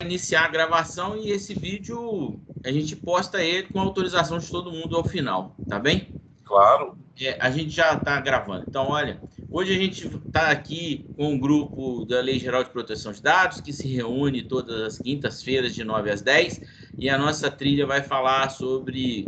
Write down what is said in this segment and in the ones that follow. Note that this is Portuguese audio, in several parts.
iniciar a gravação e esse vídeo a gente posta ele com autorização de todo mundo ao final, tá bem? Claro. A gente já está gravando. Então, olha, hoje a gente está aqui com um grupo da Lei Geral de Proteção de Dados, que se reúne todas as quintas-feiras, de 9 às 10, e a nossa trilha vai falar sobre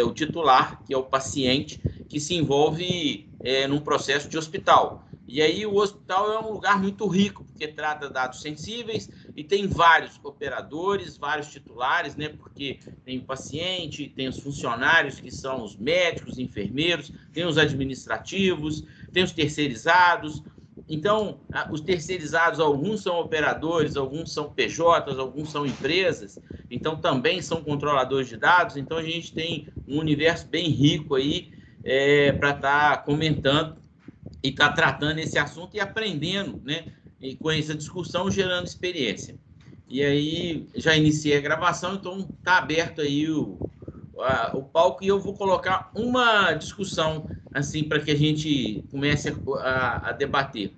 o titular, que é o paciente, que se envolve num processo de hospital. E aí o hospital é um lugar muito rico, porque trata dados sensíveis e tem vários operadores, vários titulares, né? Porque tem o paciente, tem os funcionários, que são os médicos, enfermeiros, tem os administrativos, tem os terceirizados. Então, os terceirizados, alguns são operadores, alguns são PJs, alguns são empresas, então também são controladores de dados. Então, a gente tem um universo bem rico aí para estar comentando e está tratando esse assunto e aprendendo, né? E com essa discussão, gerando experiência. E aí, já iniciei a gravação, então está aberto aí o palco e eu vou colocar uma discussão, assim, para que a gente comece a debater.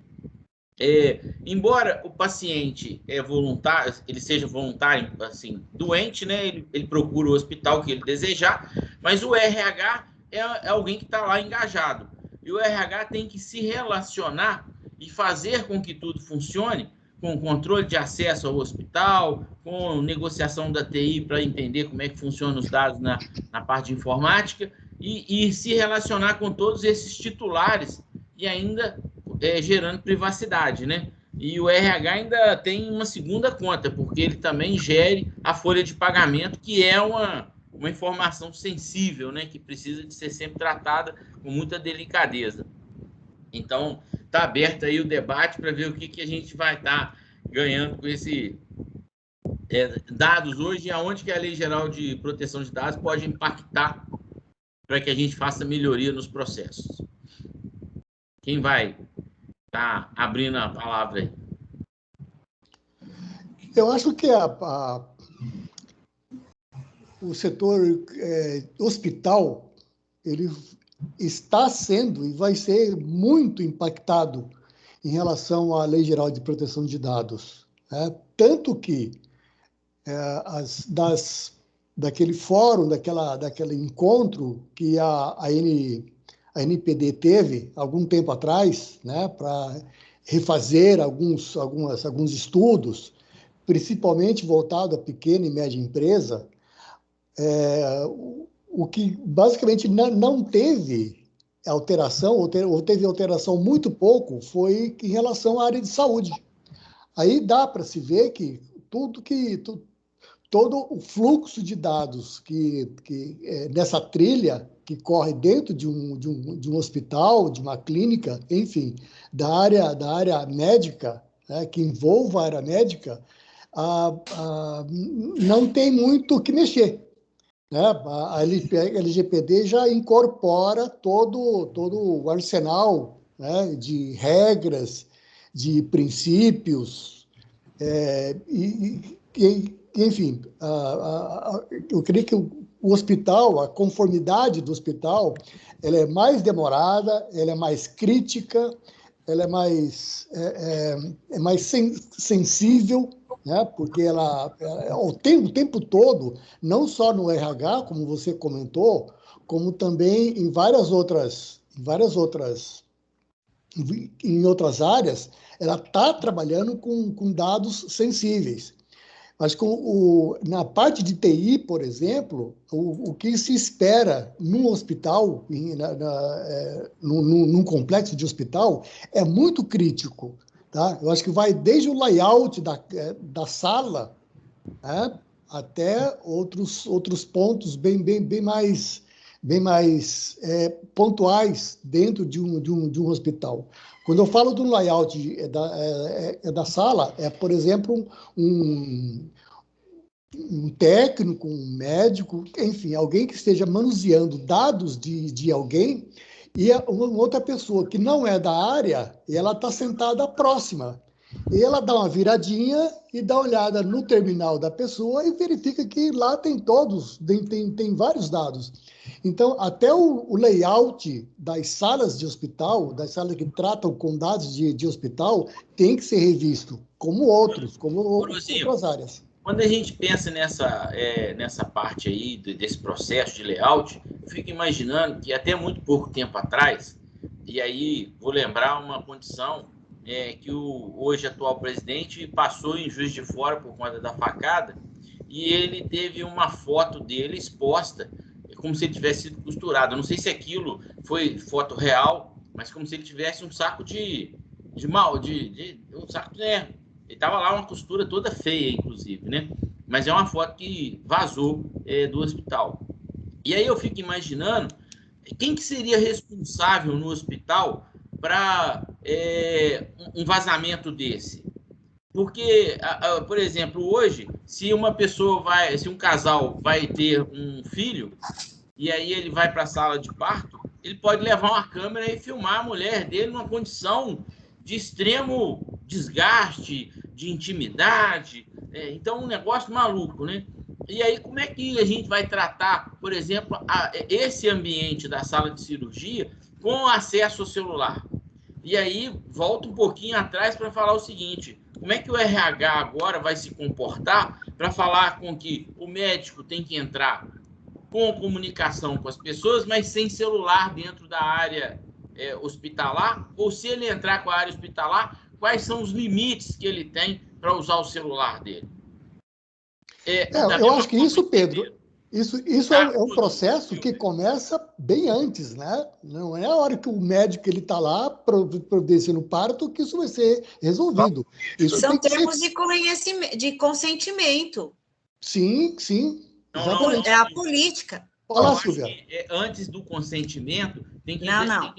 Embora o paciente voluntário, ele seja voluntário, assim, doente, né? Ele procura o hospital que ele desejar, mas o RH é alguém que está lá engajado. E o RH tem que se relacionar e fazer com que tudo funcione, com controle de acesso ao hospital, com negociação da TI para entender como é que funcionam os dados na parte de informática e se relacionar com todos esses titulares e ainda gerando privacidade, né? E o RH ainda tem uma segunda conta, porque ele também gere a folha de pagamento, que é uma informação sensível, né? Que precisa de ser sempre tratada com muita delicadeza. Então, está aberto aí o debate para ver o que a gente vai estar ganhando com esse dados hoje e aonde que a Lei Geral de Proteção de Dados pode impactar para que a gente faça melhoria nos processos. Quem vai estar abrindo a palavra aí? Eu acho que o setor hospital, ele está sendo e vai ser muito impactado em relação à Lei Geral de Proteção de Dados. Né? Tanto que daquele fórum, daquele encontro que a NPD teve algum tempo atrás, né, para refazer alguns estudos, principalmente voltado à pequena e média empresa, o que basicamente não teve alteração, ou teve alteração muito pouco, foi em relação à área de saúde. Aí dá para se ver que todo o fluxo de dados que nessa trilha que corre dentro de um hospital, de uma clínica, enfim, da área médica, né, que envolva a área médica, não tem muito o que mexer. Né? A LGPD já incorpora todo o arsenal, né, de regras, de princípios, enfim, eu creio que o hospital, a conformidade do hospital, ela é mais demorada, ela é mais crítica, ela é mais sensível, né? Porque ela o tempo todo, não só no RH, como você comentou, como também em outras áreas, ela está trabalhando com dados sensíveis. Mas na parte de TI, por exemplo, o que se espera num hospital, num complexo de hospital, é muito crítico. Tá? Eu acho que vai desde o layout da sala, né, até outros pontos bem mais pontuais dentro de um hospital. Quando eu falo do layout da sala, por exemplo, um técnico, um médico, enfim, alguém que esteja manuseando dados de alguém e uma outra pessoa que não é da área, e ela está sentada próxima. E ela dá uma viradinha e dá uma olhada no terminal da pessoa e verifica que lá tem vários dados. Então, até o layout das salas de hospital, das salas que tratam com dados de hospital, tem que ser revisto, como outras áreas. Quando a gente pensa nessa parte aí desse processo de layout, eu fico imaginando que até muito pouco tempo atrás, e aí vou lembrar uma condição que o hoje atual presidente passou em Juiz de Fora por conta da facada, e ele teve uma foto dele exposta, como se ele tivesse sido costurado. Eu não sei se aquilo foi foto real, mas como se ele tivesse um saco um saco de ele estava lá uma costura toda feia, inclusive, né? Mas é uma foto que vazou do hospital. E aí eu fico imaginando quem que seria responsável no hospital para um vazamento desse. Porque, por exemplo, hoje, se um casal vai ter um filho, e aí ele vai para a sala de parto, ele pode levar uma câmera e filmar a mulher dele numa condição de extremo desgaste, de intimidade. Então, um negócio maluco, né? E aí, como é que a gente vai tratar, por exemplo, esse ambiente da sala de cirurgia com acesso ao celular? E aí, volta um pouquinho atrás para falar o seguinte: como é que o RH agora vai se comportar para falar com que o médico tem que entrar com comunicação com as pessoas, mas sem celular dentro da área hospitalar? Ou se ele entrar com a área hospitalar, quais são os limites que ele tem para usar o celular dele? Eu acho que isso, Pedro, isso é um processo que começa bem antes, né? Não é a hora que o médico está lá providenciando o parto que isso vai ser resolvido. Isso são termos de consentimento. Sim, exatamente. É a política. Olá, Silvia. Antes do consentimento, tem que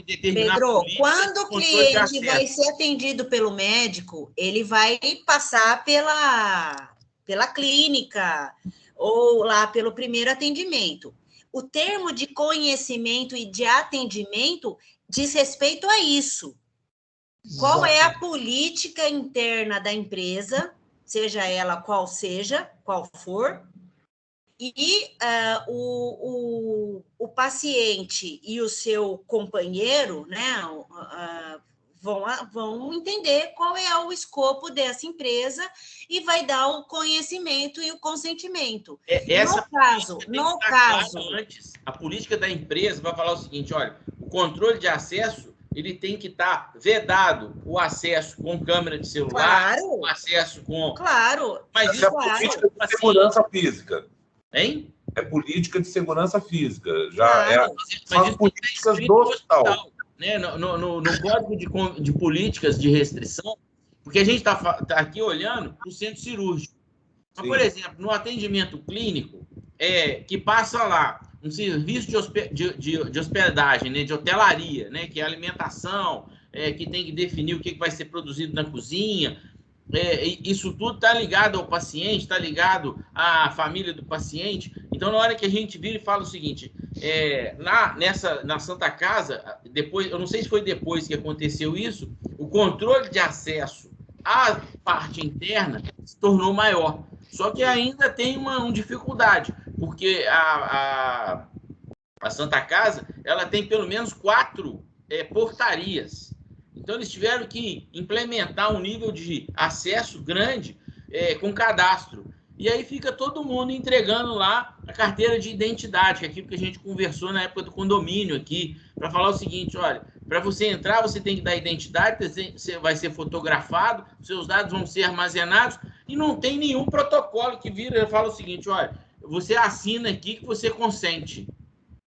determinar. Pedro, quando o cliente vai ser atendido pelo médico, ele vai passar pela clínica ou lá pelo primeiro atendimento. O termo de conhecimento e de atendimento diz respeito a isso. Exato. Qual é a política interna da empresa, seja ela qual for, e o paciente e o seu companheiro, né, vão entender qual é o escopo dessa empresa e vai dar o conhecimento e o consentimento. No caso, antes, a política da empresa vai falar o seguinte: olha, o controle de acesso ele tem que estar vedado, o acesso com câmera de celular, o acesso com... Claro. Mas isso é política de segurança física. Hein? É política de segurança física. São as políticas do hospital. Né? No Código de Políticas de Restrição, porque a gente está aqui olhando para o centro cirúrgico. Mas, por exemplo, no atendimento clínico, que passa lá um serviço de hospedagem, né, de hotelaria, né, que é alimentação, que tem que definir o que vai ser produzido na cozinha. Isso tudo está ligado ao paciente, está ligado à família do paciente. Então, na hora que a gente vira e fala o seguinte, na Santa Casa, depois, eu não sei se foi depois que aconteceu isso, o controle de acesso à parte interna se tornou maior. Só que ainda tem uma dificuldade, porque a Santa Casa ela tem pelo menos 4 portarias. Então, eles tiveram que implementar um nível de acesso grande com cadastro. E aí fica todo mundo entregando lá a carteira de identidade, que é aquilo que a gente conversou na época do condomínio aqui, para falar o seguinte: olha, para você entrar, você tem que dar identidade, você vai ser fotografado, seus dados vão ser armazenados, e não tem nenhum protocolo que vira e fala o seguinte: olha, você assina aqui que você consente,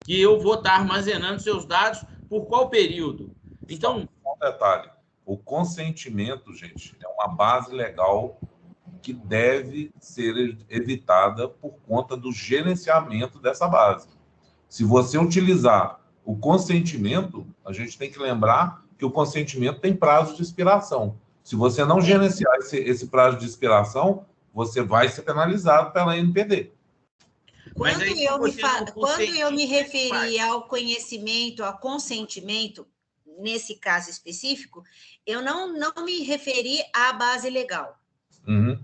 que eu vou estar armazenando seus dados por qual período. Então, um detalhe, o consentimento, gente, é uma base legal que deve ser evitada por conta do gerenciamento dessa base. Se você utilizar o consentimento, a gente tem que lembrar que o consentimento tem prazo de expiração. Se você não gerenciar esse prazo de expiração, você vai ser penalizado pela NPD. Quando eu me referi ao conhecimento, ao consentimento, nesse caso específico, eu não me referi à base legal. Uhum.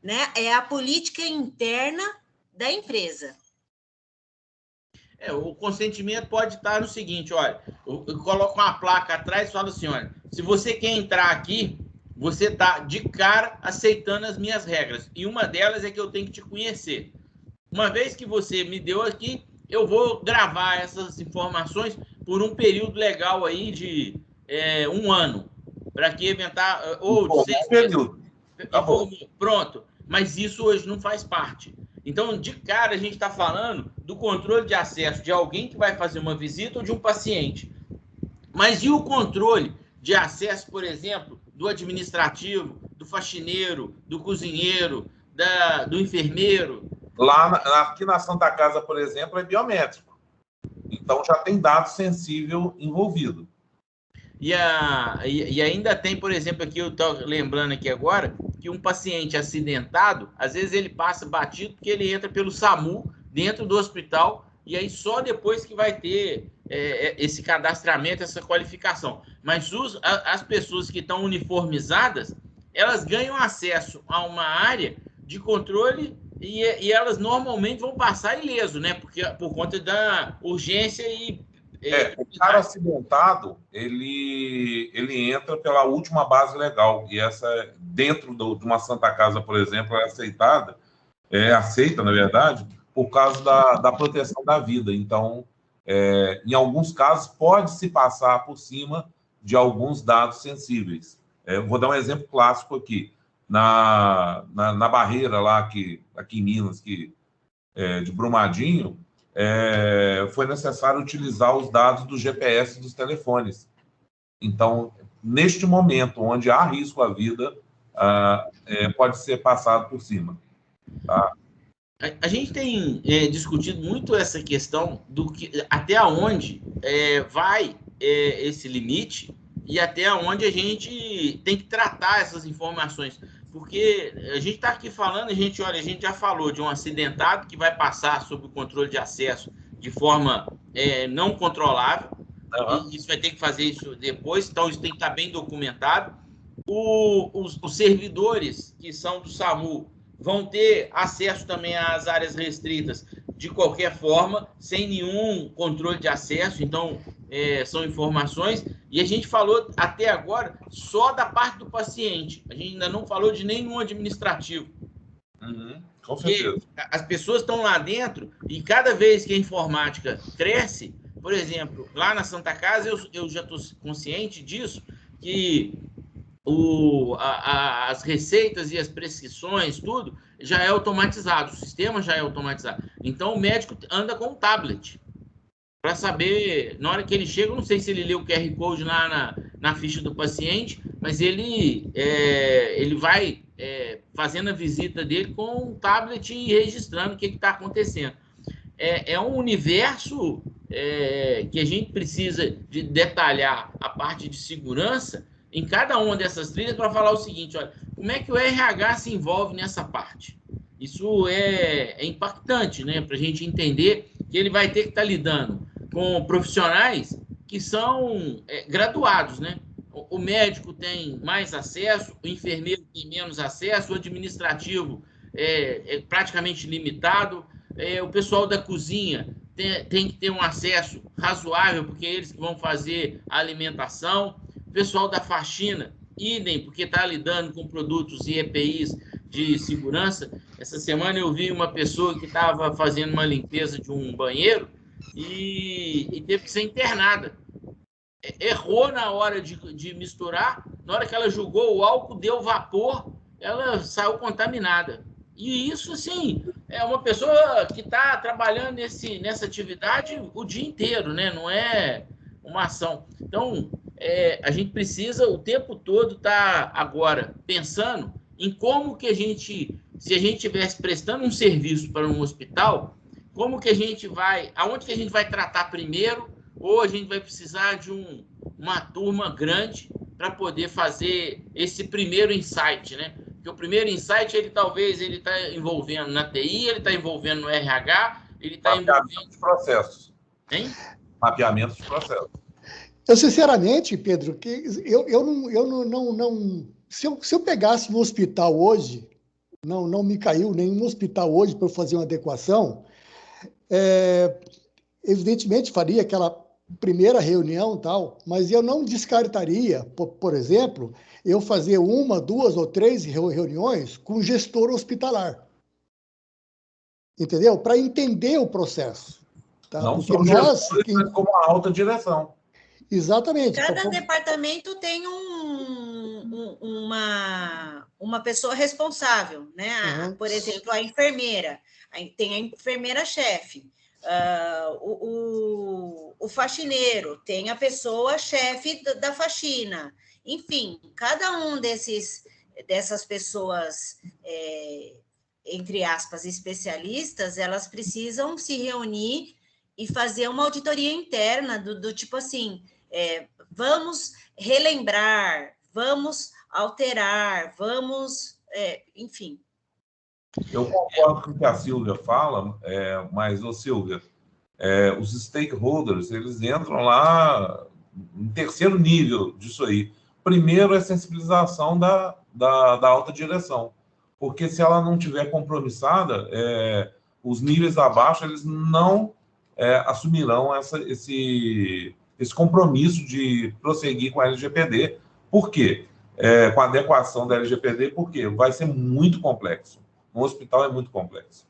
Né? É a política interna da empresa. O consentimento pode estar no seguinte: olha, eu coloco uma placa atrás e falo assim: olha, se você quer entrar aqui, você está de cara aceitando as minhas regras. E uma delas é que eu tenho que te conhecer. Uma vez que você me deu aqui, eu vou gravar essas informações por um período legal aí de 1 ano, para que inventar, ou de 6 meses. Tá bom. Pronto, mas isso hoje não faz parte. Então, de cara, a gente está falando do controle de acesso de alguém que vai fazer uma visita ou de um paciente. Mas e o controle de acesso, por exemplo, do administrativo, do faxineiro, do cozinheiro, do enfermeiro? Aqui na Santa Casa, por exemplo, é biométrico. Então, já tem dado sensível envolvido. E ainda tem, por exemplo, aqui eu estou lembrando aqui agora, que um paciente acidentado, às vezes ele passa batido porque ele entra pelo SAMU dentro do hospital e aí só depois que vai ter esse cadastramento, essa qualificação. Mas as pessoas que estão uniformizadas, elas ganham acesso a uma área de controle e elas normalmente vão passar ileso, né? Porque, por conta da urgência e... o cara acidentado, ele entra pela última base legal, e essa, dentro de uma Santa Casa, por exemplo, é aceita, na verdade, por causa da proteção da vida. Então, em alguns casos, pode-se passar por cima de alguns dados sensíveis. Vou dar um exemplo clássico aqui. Na barreira lá, aqui em Minas, de Brumadinho, foi necessário utilizar os dados do GPS dos telefones. Então, neste momento, onde há risco à vida, pode ser passado por cima. Tá? A gente tem discutido muito essa questão do que até onde vai esse limite e até onde a gente tem que tratar essas informações. Porque a gente está aqui falando, a gente já falou de um acidentado que vai passar sob o controle de acesso de forma não controlável. Uhum. E isso vai ter que fazer isso depois, então isso tem que estar bem documentado. Os servidores que são do SAMU vão ter acesso também às áreas restritas de qualquer forma, sem nenhum controle de acesso, então são informações. E a gente falou até agora só da parte do paciente, a gente ainda não falou de nenhum administrativo. Uhum, com certeza. Porque as pessoas estão lá dentro e cada vez que a informática cresce, por exemplo, lá na Santa Casa eu já estou consciente disso, que as receitas e as prescrições, tudo, já é automatizado, o sistema já é automatizado. Então, o médico anda com um tablet para saber, na hora que ele chega, eu não sei se ele lê o QR Code lá na ficha do paciente, mas ele vai fazendo a visita dele com um tablet e registrando o que está acontecendo. É um universo que a gente precisa de detalhar a parte de segurança em cada uma dessas trilhas para falar o seguinte, olha, como é que o RH se envolve nessa parte? Isso é impactante, né? Para a gente entender que ele vai ter que estar lidando com profissionais que são graduados, né? O médico tem mais acesso, o enfermeiro tem menos acesso, o administrativo é praticamente limitado, o pessoal da cozinha tem que ter um acesso razoável, porque é eles que vão fazer a alimentação. O pessoal da faxina, idem, porque está lidando com produtos e EPIs de segurança. Essa semana eu vi uma pessoa que estava fazendo uma limpeza de um banheiro e teve que ser internada. Errou na hora de misturar, na hora que ela jogou o álcool, deu vapor, ela saiu contaminada. E isso, assim, é uma pessoa que está trabalhando nessa atividade o dia inteiro, né? Não é uma ação. Então, a gente precisa o tempo todo estar agora pensando em como que a gente, se a gente estivesse prestando um serviço para um hospital, como que a gente vai, aonde que a gente vai tratar primeiro, ou a gente vai precisar de uma turma grande para poder fazer esse primeiro insight, né? Porque o primeiro insight, ele está envolvendo na TI, ele está envolvendo no RH, ele está envolvendo... de processos. Hein? Mapeamento de processos. Eu, sinceramente, Pedro, eu não se eu pegasse um hospital hoje, não me caiu nenhum hospital hoje para fazer uma adequação, evidentemente faria aquela primeira reunião tal, mas eu não descartaria, por exemplo, eu fazer 1, 2 ou 3 reuniões com o gestor hospitalar. Entendeu? Para entender o processo. Tá? Não porque só gestores, mas como a alta direção. Exatamente. Cada departamento tem uma pessoa responsável, né? Por exemplo, a enfermeira. Tem a enfermeira-chefe. O faxineiro, tem a pessoa-chefe da faxina. Enfim, cada um dessas pessoas, entre aspas, especialistas, elas precisam se reunir e fazer uma auditoria interna do tipo assim, vamos relembrar, vamos alterar, vamos, enfim. Eu concordo com o que a Silvia fala, mas, ô Silvia, os stakeholders, eles entram lá em terceiro nível disso aí. Primeiro é a sensibilização da alta direção, porque se ela não tiver compromissada, os níveis abaixo, eles não assumirão esse compromisso de prosseguir com a LGPD. Por quê? Com a adequação da LGPD, porque vai ser muito complexo. Um hospital é muito complexo.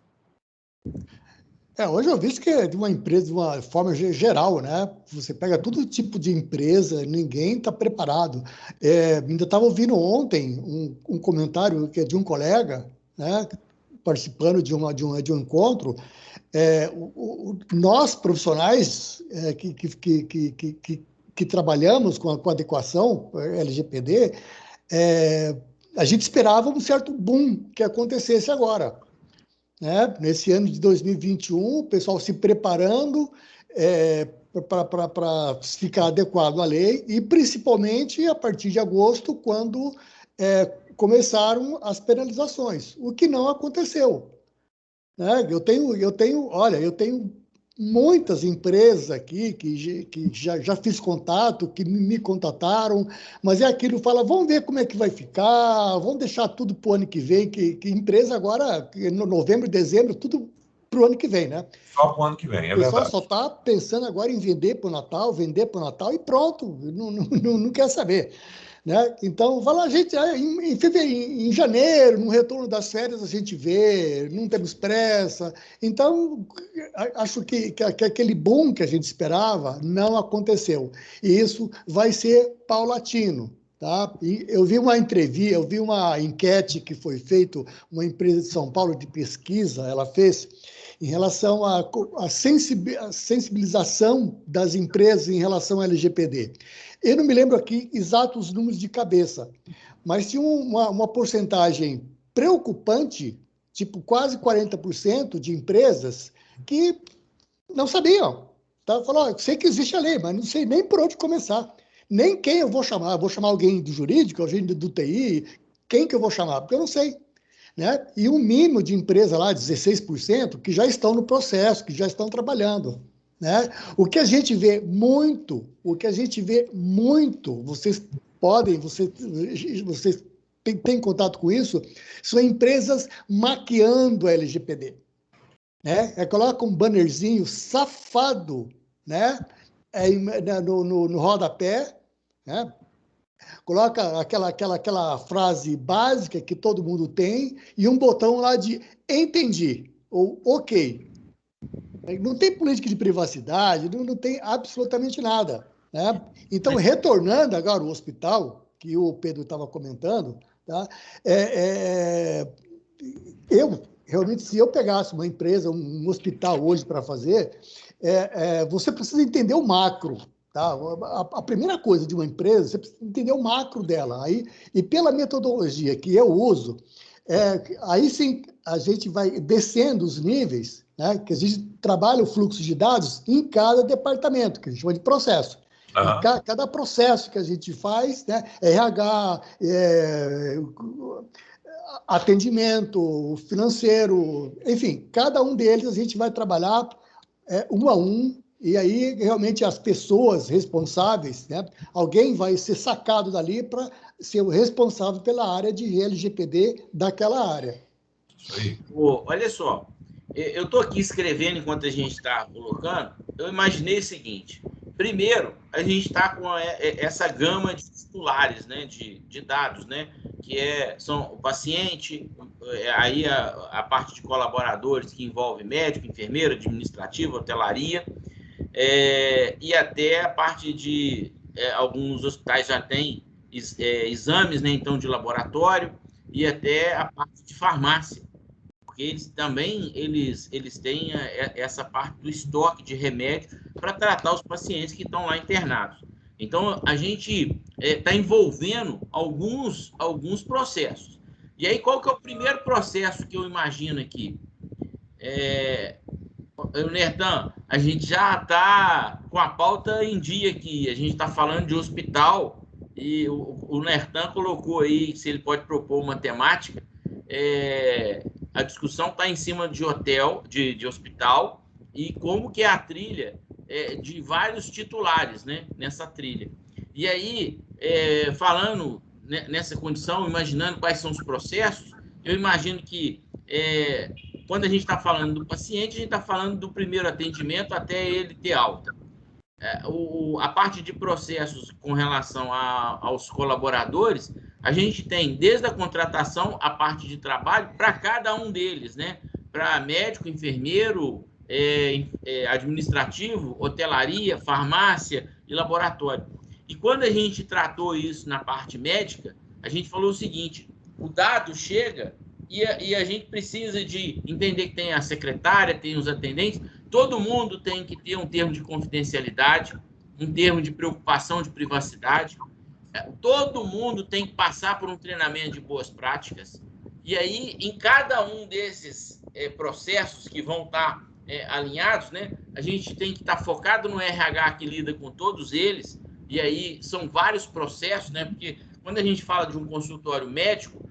Hoje eu vi que é de uma empresa, de uma forma geral, né? Você pega todo tipo de empresa, ninguém está preparado. Ainda estava ouvindo ontem um comentário que é de um colega, né? Participando de um encontro. Nós, profissionais que trabalhamos com adequação LGPD, a gente esperava um certo boom que acontecesse agora. Né? Nesse ano de 2021, o pessoal se preparando para ficar adequado à lei, e principalmente a partir de agosto, quando começaram as penalizações, o que não aconteceu. Né? Eu tenho muitas empresas aqui que já fiz contato, que me contataram, mas aquilo, fala, vamos ver como é que vai ficar, vamos deixar tudo para o ano que vem, que empresa agora, no novembro, dezembro, tudo para o ano que vem, né? Só para o ano que vem, é verdade. O pessoal só está pensando agora em vender para o Natal e pronto, não quer saber. Né? Então, vai lá, gente, em janeiro, no retorno das férias, a gente vê, não temos pressa. Então, acho que aquele boom que a gente esperava não aconteceu. E isso vai ser paulatino. Tá? E eu vi uma enquete que foi feita, uma empresa de São Paulo de pesquisa, ela fez, em relação à sensibilização das empresas em relação ao LGPD. Eu não me lembro aqui exatos números de cabeça, mas tinha uma porcentagem preocupante, tipo quase 40% de empresas que não sabiam. Tá? Falou, sei que existe a lei, mas não sei nem por onde começar. Nem quem eu vou chamar. Vou chamar alguém do jurídico, alguém do TI, quem que eu vou chamar? Porque eu não sei. Né? E um mínimo de empresa lá, 16%, que já estão no processo, que já estão trabalhando. Né? O que a gente vê muito, vocês têm contato com isso, são empresas maquiando a LGPD. Né? Coloca um bannerzinho safado, né? No rodapé, né? Coloca aquela frase básica que todo mundo tem e um botão lá de entendi ou ok. Não tem política de privacidade, não tem absolutamente nada. Né? Então, retornando agora ao hospital, que o Pedro estava comentando, tá? Realmente, se eu pegasse uma empresa, um hospital hoje para fazer, você precisa entender o macro. Tá? A primeira coisa de uma empresa, você precisa entender o macro dela. E pela metodologia que eu uso, aí sim a gente vai descendo os níveis, né? Que a gente trabalha o fluxo de dados em cada departamento, que a gente chama de processo. Uhum. Cada processo que a gente faz, né? RH, atendimento financeiro, enfim, cada um deles a gente vai trabalhar um a um, e aí realmente as pessoas responsáveis, né? Alguém vai ser sacado dali para ser o responsável pela área de LGPD daquela área. Olha só, eu estou aqui escrevendo enquanto a gente está colocando, eu imaginei o seguinte, Primeiro, a gente está com essa gama de titulares, né, de dados, né, que são o paciente, aí a parte de colaboradores que envolve médico, enfermeiro, administrativo, hotelaria, e até a parte de alguns hospitais já têm exames, né, então de laboratório, e até a parte de farmácia, porque eles também têm essa parte do estoque de remédio para tratar os pacientes que estão lá internados. Então, a gente está envolvendo alguns processos. E aí, qual que é o primeiro processo que eu imagino aqui? Nertan, a gente já está com a pauta em dia aqui, a gente está falando de hospital, e o Nertan colocou aí se ele pode propor uma temática. A discussão está em cima de hotel, de hospital, e como que é a trilha de vários titulares, né, nessa trilha. E aí, falando nessa condição, imaginando quais são os processos, eu imagino que quando a gente está falando do paciente, a gente está falando do primeiro atendimento até ele ter alta. A parte de processos com relação aos colaboradores, a gente tem desde a contratação a parte de trabalho para cada um deles, né? Para médico, enfermeiro, administrativo, hotelaria, farmácia e laboratório. E quando a gente tratou isso na parte médica, a gente falou o seguinte: o dado chega e a gente precisa de entender que tem a secretária, tem os atendentes, todo mundo tem que ter um termo de confidencialidade, um termo de preocupação de privacidade, todo mundo tem que passar por um treinamento de boas práticas, e aí, em cada um desses processos que vão estar alinhados, né, a gente tem que estar focado no RH que lida com todos eles, e aí são vários processos, né, porque quando a gente fala de um consultório médico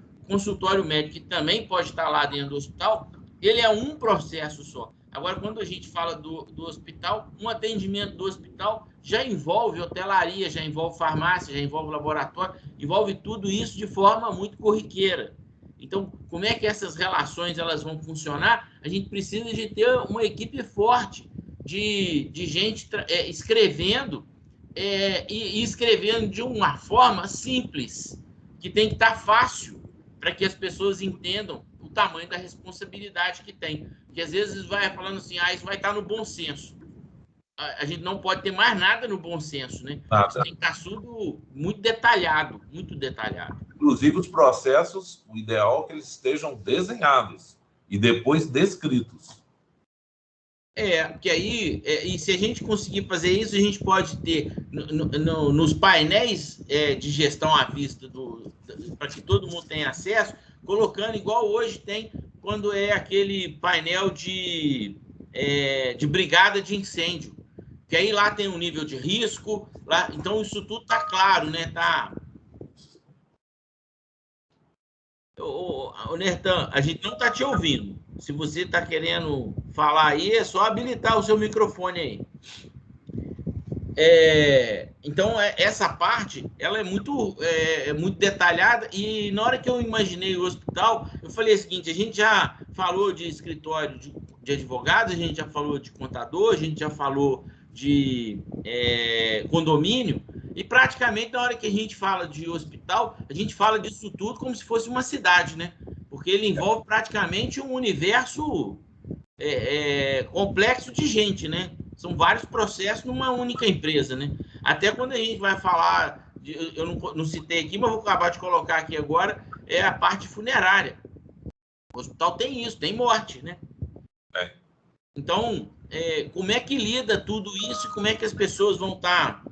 que também pode estar lá dentro do hospital, ele é um processo só. Agora, quando a gente fala do hospital, um atendimento do hospital já envolve hotelaria, já envolve farmácia, já envolve laboratório, envolve tudo isso de forma muito corriqueira. Então, como é que essas relações elas vão funcionar? A gente precisa de ter uma equipe forte de gente escrevendo e escrevendo de uma forma simples, que tem que estar fácil para que as pessoas entendam o tamanho da responsabilidade que tem. Porque às vezes vai falando assim, isso vai estar no bom senso. A gente não pode ter mais nada no bom senso, né? Isso tem que estar tudo muito detalhado, muito detalhado. Inclusive os processos, o ideal é que eles estejam desenhados e depois descritos. Porque aí, e se a gente conseguir fazer isso, a gente pode ter nos painéis de gestão à vista, para que todo mundo tenha acesso, colocando igual hoje tem quando é aquele painel de brigada de incêndio, que aí lá tem um nível de risco, lá, então isso tudo está claro, né? Ô, Nertan, a gente não está te ouvindo. Se você está querendo falar aí, é só habilitar o seu microfone aí. Então, essa parte, ela é muito detalhada, e na hora que eu imaginei o hospital, eu falei o seguinte: a gente já falou de escritório de advogados, a gente já falou de contador, a gente já falou de condomínio, e praticamente na hora que a gente fala de hospital, a gente fala disso tudo como se fosse uma cidade, né? Porque ele envolve praticamente um universo complexo de gente, né? São vários processos numa única empresa, né? Até quando a gente vai falar, eu não citei aqui, mas vou acabar de colocar aqui agora, a parte funerária. O hospital tem isso, tem morte, né? Então, como é que lida tudo isso e como é que as pessoas vão estar...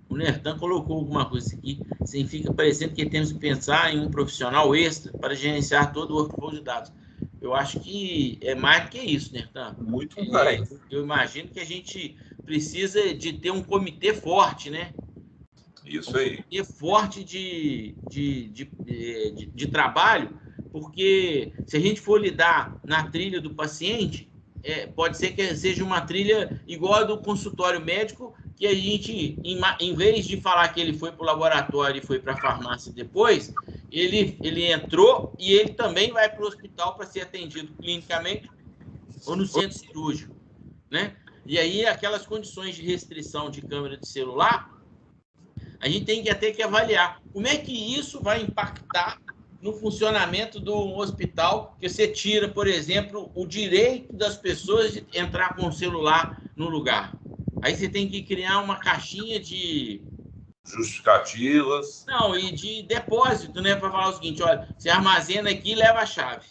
O Nertan colocou alguma coisa aqui, assim, fica parecendo que temos que pensar em um profissional extra para gerenciar todo o workflow de dados. Eu acho que é mais do que isso, Nertan. Muito mais. Eu imagino que a gente precisa de ter um comitê forte, né? Isso aí. Um comitê forte de trabalho, porque se a gente for lidar na trilha do paciente, pode ser que seja uma trilha igual a do consultório médico, que a gente, em vez de falar que ele foi para o laboratório e foi para a farmácia depois, ele entrou e ele também vai para o hospital para ser atendido clinicamente ou no centro cirúrgico. né? E aí, aquelas condições de restrição de câmera de celular, a gente tem que até que avaliar como é que isso vai impactar no funcionamento do hospital, que você tira, por exemplo, o direito das pessoas de entrar com o celular no lugar. Aí você tem que criar uma caixinha de justificativas. Não, e de depósito, né? Para falar o seguinte, olha, você armazena aqui e leva a chave.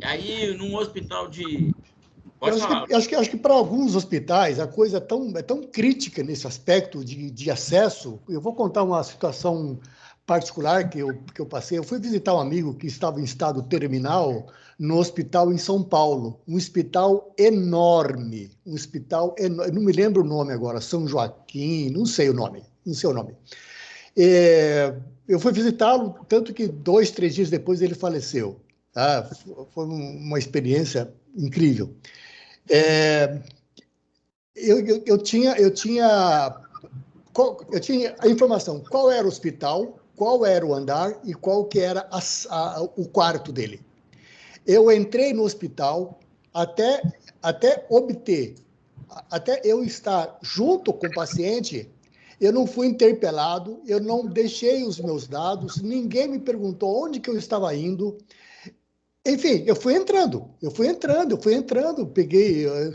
Aí, num hospital de... Pode falar. Acho que para alguns hospitais a coisa é tão crítica nesse aspecto de acesso. Eu vou contar uma situação particular que eu passei. Eu fui visitar um amigo que estava em estado terminal no hospital em São Paulo. Um hospital enorme. Não me lembro o nome agora, São Joaquim, não sei o nome. Eu fui visitá-lo, tanto que 2, 3 dias depois ele faleceu. Tá? Foi uma experiência incrível. Eu tinha a informação, qual era o hospital, qual era o andar e qual que era o quarto dele. Eu entrei no hospital até eu estar junto com o paciente, eu não fui interpelado, eu não deixei os meus dados, ninguém me perguntou onde que eu estava indo. Enfim, eu fui entrando, peguei, eu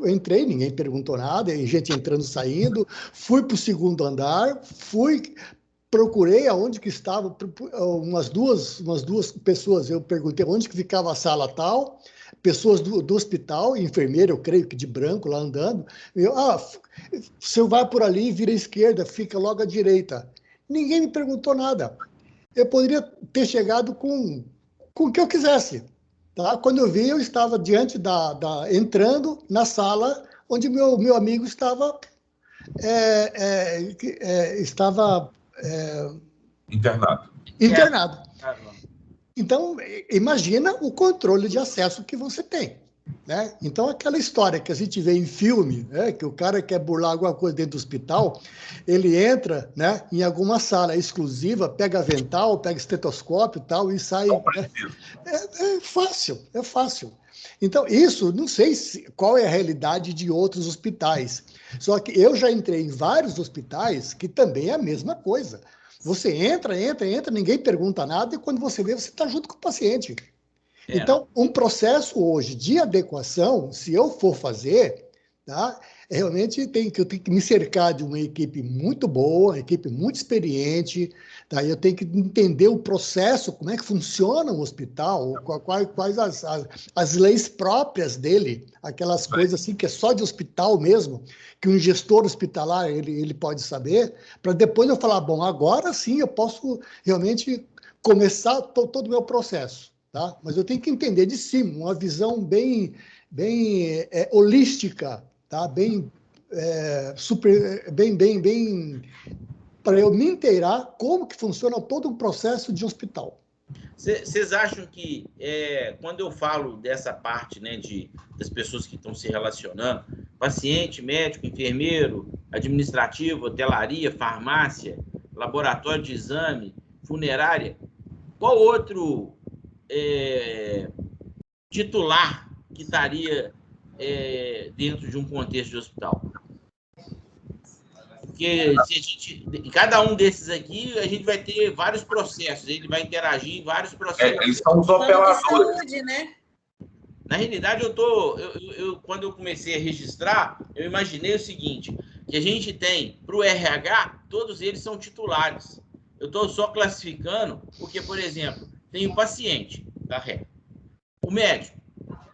entrei, ninguém perguntou nada, gente entrando, saindo, fui para o segundo andar, procurei aonde que estava, umas duas pessoas, eu perguntei onde que ficava a sala tal, pessoas do hospital, enfermeira, eu creio que de branco, lá andando, você vai por ali, vira à esquerda, fica logo à direita. Ninguém me perguntou nada. Eu poderia ter chegado com o que eu quisesse. Tá? Quando eu vi, eu estava diante entrando na sala onde meu amigo estava internado. Então, imagina o controle de acesso que você tem. Né? Então, aquela história que a gente vê em filme, né, que o cara quer burlar alguma coisa dentro do hospital, ele entra, né, em alguma sala exclusiva, pega avental, pega estetoscópio e tal, e sai. Né? É fácil. Então, isso, não sei qual é a realidade de outros hospitais. Só que eu já entrei em vários hospitais que também é a mesma coisa. Você entra, ninguém pergunta nada, e quando você vê, você está junto com o paciente. Então, um processo hoje de adequação, se eu for fazer, tá, realmente eu tenho que me cercar de uma equipe muito boa, uma equipe muito experiente, tá? Eu tenho que entender o processo, como é que funciona o hospital, quais as leis próprias dele, aquelas coisas assim que é só de hospital mesmo, que um gestor hospitalar ele pode saber, para depois eu falar, bom, agora sim eu posso realmente começar todo o meu processo. Tá? Mas eu tenho que entender de cima, uma visão bem holística, tá? Bem para eu me inteirar como que funciona todo o processo de hospital. Vocês acham que, quando eu falo dessa parte, né, das pessoas que estão se relacionando, paciente, médico, enfermeiro, administrativo, hotelaria, farmácia, laboratório de exame, funerária, qual outro titular que estaria dentro de um contexto de hospital? Porque em cada um desses aqui, a gente vai ter vários processos, ele vai interagir em vários processos. Eles são os operadores. Saúde, né? Na realidade, quando eu comecei a registrar, eu imaginei o seguinte, que a gente tem, para o RH, todos eles são titulares. Eu estou só classificando, porque, por exemplo, tem o paciente, da ré, o médico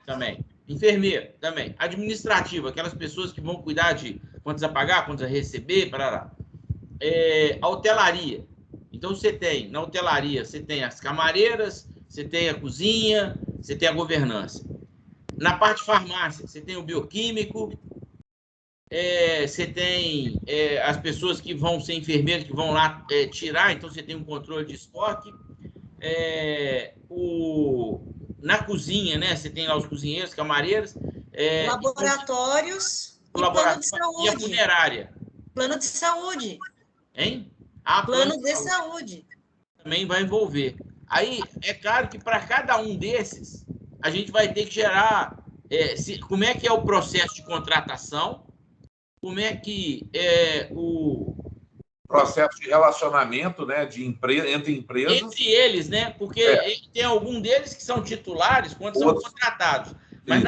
também, enfermeiro também, administrativo, aquelas pessoas que vão cuidar de quantos a pagar, quantos a receber, parará. A hotelaria. Então, na hotelaria, você tem as camareiras, você tem a cozinha, você tem a governança. Na parte de farmácia, você tem o bioquímico, você tem as pessoas que vão ser enfermeiros, que vão lá tirar, então você tem um controle de estoque. Na cozinha, né? Você tem lá os cozinheiros, camareiras. Laboratórios e plano de saúde. E a funerária. Plano de saúde. Hein? Plano de saúde. Também vai envolver. Aí, é claro que para cada um desses, a gente vai ter que gerar como é que é o processo de contratação, como é que é o processo de relacionamento, né, entre empresas. Entre eles, né? Porque tem algum deles que são titulares quando são contratados. Mas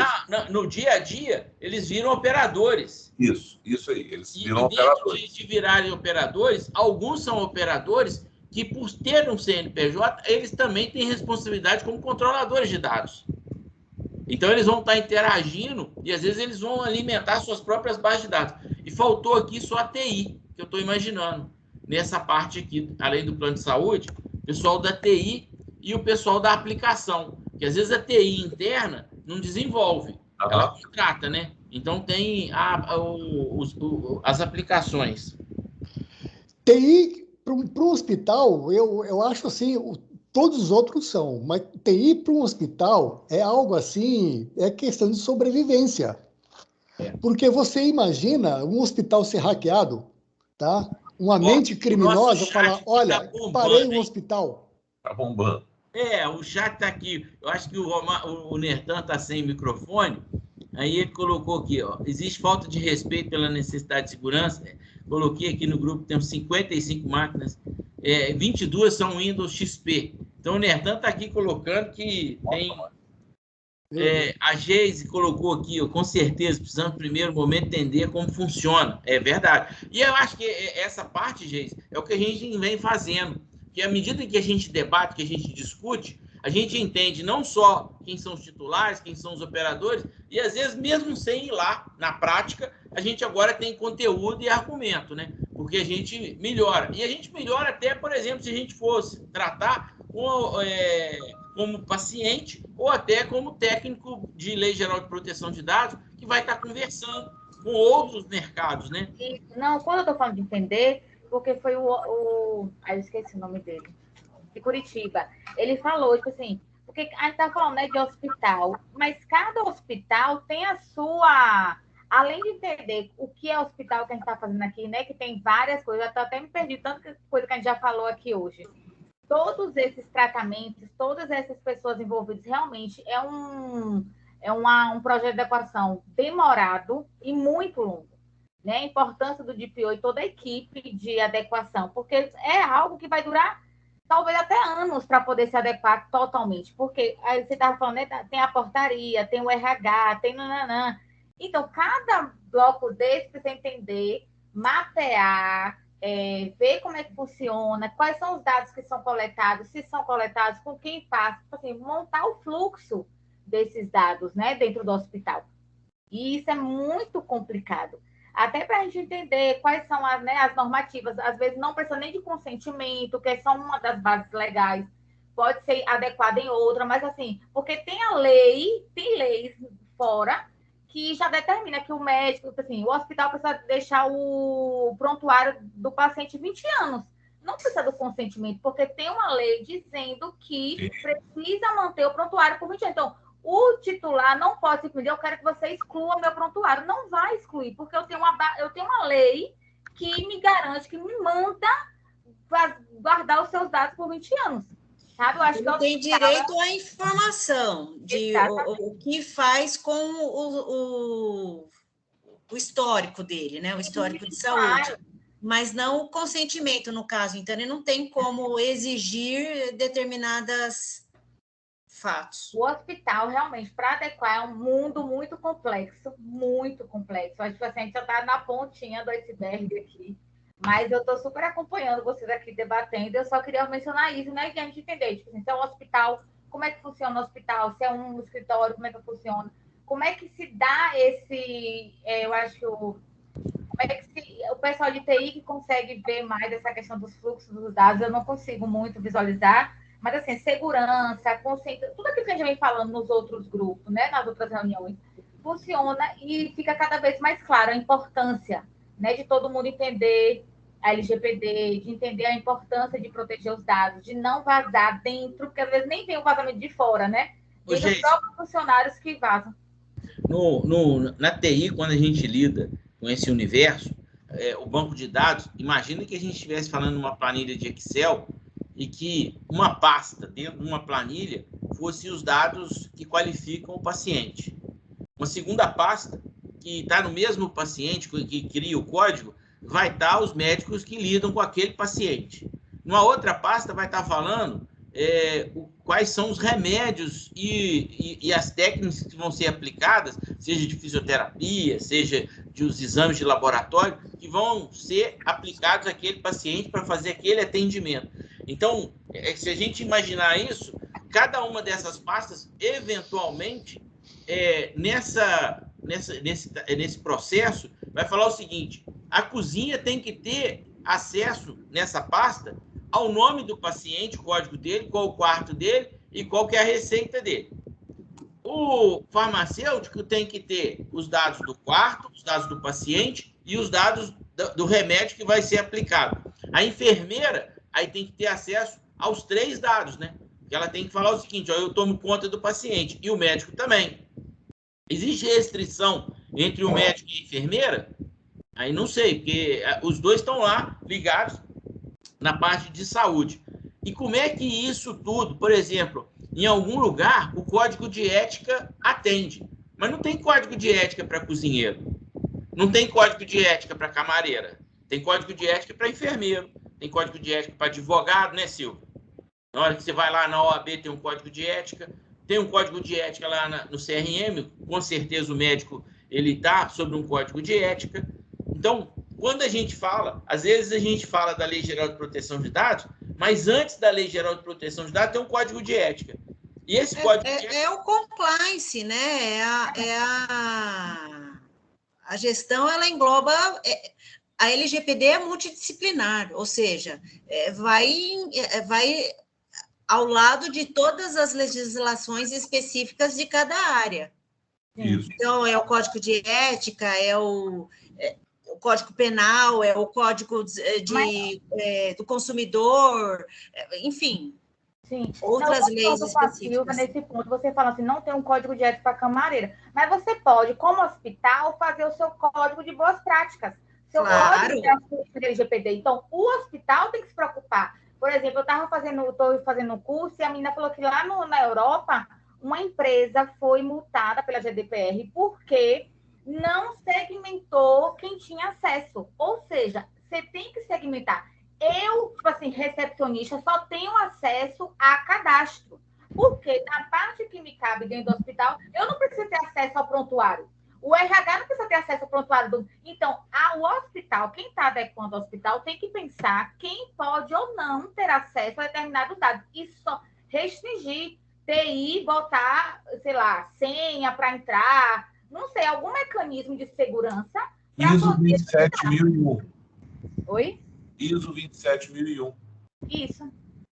no dia a dia, eles viram operadores. Isso aí. Eles viram operadores. Dentro de virarem operadores, alguns são operadores que, por ter um CNPJ, eles também têm responsabilidade como controladores de dados. Então, eles vão estar interagindo e, às vezes, eles vão alimentar suas próprias bases de dados. E faltou aqui só a TI, que eu estou imaginando. Nessa parte aqui, além do plano de saúde, o pessoal da TI e o pessoal da aplicação. Que, às vezes, a TI interna não desenvolve. Ela contrata, né? Então, tem as aplicações. TI, para um hospital, eu acho assim... Todos os outros são, mas TI para um hospital é algo assim, é questão de sobrevivência. Porque você imagina um hospital ser hackeado, tá? Uma mente criminosa falar, olha, parei um hospital. Tá bombando. O chat está aqui. Eu acho que o Nertan está sem microfone. Aí ele colocou aqui, ó, existe falta de respeito pela necessidade de segurança. Coloquei aqui no grupo, temos 55 máquinas, 22 são Windows XP. Então, o Nertan está aqui colocando que tem... a Geise colocou aqui, ó, com certeza, precisamos, no primeiro momento, entender como funciona. É verdade. E eu acho que essa parte, Geise, é o que a gente vem fazendo. Que à medida que a gente debate, que a gente discute, a gente entende não só quem são os titulares, quem são os operadores, e às vezes, mesmo sem ir lá, na prática, a gente agora tem conteúdo e argumento, né? Porque a gente melhora. E a gente melhora até, por exemplo, se a gente fosse tratar como paciente ou até como técnico de Lei Geral de Proteção de Dados, que vai estar conversando com outros mercados, né? Não, quando eu estou falando de entender, porque foi eu esqueci o nome dele, de Curitiba. Ele falou, tipo assim, porque a gente está falando, né, de hospital, mas cada hospital tem a sua... Além de entender o que é hospital que a gente está fazendo aqui, né, que tem várias coisas, eu até me perdi, tanta coisa que a gente já falou aqui hoje. Todos esses tratamentos, todas essas pessoas envolvidas, realmente é um projeto de adequação demorado e muito longo. Né? A importância do DPO e toda a equipe de adequação, porque é algo que vai durar talvez até anos para poder se adequar totalmente, porque aí você estava falando, né, tem a portaria, tem o RH, tem nananã. Então, cada bloco desse precisa entender, mapear, ver como é que funciona, quais são os dados que são coletados, se são coletados, com quem passa, assim, montar o fluxo desses dados, né, dentro do hospital. E isso é muito complicado. Até para a gente entender quais são as normativas, às vezes não precisa nem de consentimento, que é só uma das bases legais, pode ser adequada em outra, mas assim, porque tem leis fora que já determina que o médico, assim, o hospital precisa deixar o prontuário do paciente 20 anos. Não precisa do consentimento, porque tem uma lei dizendo que precisa manter o prontuário por 20 anos. Então, o titular não pode simplesmente, eu quero que você exclua meu prontuário. Não vai excluir, porque eu tenho uma lei que me garante, que me manda guardar os seus dados por 20 anos. Sabe? Eu acho que tem direito à informação de o que faz com o histórico dele, né? O histórico de saúde. Mas não o consentimento, no caso. Então, ele não tem como exigir determinadas fatos. O hospital, realmente, para adequar, é um mundo muito complexo, muito complexo. Acho que assim, a gente já está na pontinha do iceberg aqui, mas eu estou super acompanhando vocês aqui debatendo. Eu só queria mencionar isso, né? Que a gente entender, tipo assim, se é um hospital, como é que funciona o hospital? Se é um escritório, como é que funciona? Como é que se dá esse... eu acho que como é que o pessoal de TI que consegue ver mais essa questão dos fluxos dos dados, eu não consigo muito visualizar. Mas, assim, segurança, consciência, tudo aquilo que a gente vem falando nos outros grupos, né, nas outras reuniões, funciona e fica cada vez mais claro a importância, né, de todo mundo entender a LGPD, de entender a importância de proteger os dados, de não vazar dentro, porque às vezes nem vem o vazamento de fora, né? Tem os próprios funcionários que vazam. Na TI, quando a gente lida com esse universo, o banco de dados, imagina que a gente estivesse falando numa planilha de Excel e que uma pasta dentro de uma planilha fosse os dados que qualificam o paciente. uma segunda pasta que está no mesmo paciente que cria o código, vai estar os médicos que lidam com aquele paciente. Numa outra pasta vai estar falando quais são os remédios e as técnicas que vão ser aplicadas, seja de fisioterapia, seja de os exames de laboratório, que vão ser aplicados àquele paciente para fazer aquele atendimento. Então, se a gente imaginar isso, cada uma dessas pastas, eventualmente, nesse processo, vai falar o seguinte: a cozinha tem que ter acesso nessa pasta ao nome do paciente, o código dele, qual o quarto dele e qual que é a receita dele. O farmacêutico tem que ter os dados do quarto, os dados do paciente e os dados do remédio que vai ser aplicado. A enfermeira aí tem que ter acesso aos 3 dados, né? Ela tem que falar o seguinte: ó, eu tomo conta do paciente, e o médico também. Existe restrição entre o médico e a enfermeira? Aí não sei, porque os dois estão lá ligados na parte de saúde. E como é que isso tudo, por exemplo, em algum lugar o código de ética atende, mas não tem código de ética para cozinheiro, não tem código de ética para camareira, tem código de ética para enfermeiro, tem código de ética para advogado, né, Silvio? Na hora que você vai lá na OAB tem um código de ética, tem um código de ética lá no CRM, com certeza o médico ele está sobre um código de ética. Então, quando a gente fala, às vezes a gente fala da Lei Geral de Proteção de Dados, mas antes da Lei Geral de Proteção de Dados tem um código de ética. E esse código de ética... É o compliance, né? A gestão, ela engloba... A LGPD é multidisciplinar, ou seja, vai ao lado de todas as legislações específicas de cada área. Isso. Então, é o código de ética, é o código penal, é o código do consumidor, enfim. Sim. Outras leis específicas. Nesse ponto, você fala assim, não tem um código de ética para camareira, mas você pode, como hospital, fazer o seu código de boas práticas. Seu código de LGPD. Então, o hospital tem que se preocupar. Por exemplo, eu estou fazendo um curso e a menina falou que lá na Europa, uma empresa foi multada pela GDPR porque não segmentou quem tinha acesso. Ou seja, você tem que segmentar. Eu, tipo assim, recepcionista, só tenho acesso a cadastro. Porque na parte que me cabe dentro do hospital, eu não preciso ter acesso ao prontuário. O RH não precisa ter acesso ao prontuário. Então, ao hospital, quem está adequando ao hospital tem que pensar quem pode ou não ter acesso a determinados dados. E só restringir, TI, botar, sei lá, senha para entrar, não sei, algum mecanismo de segurança. ISO 27001. Oi? ISO 27001. Isso.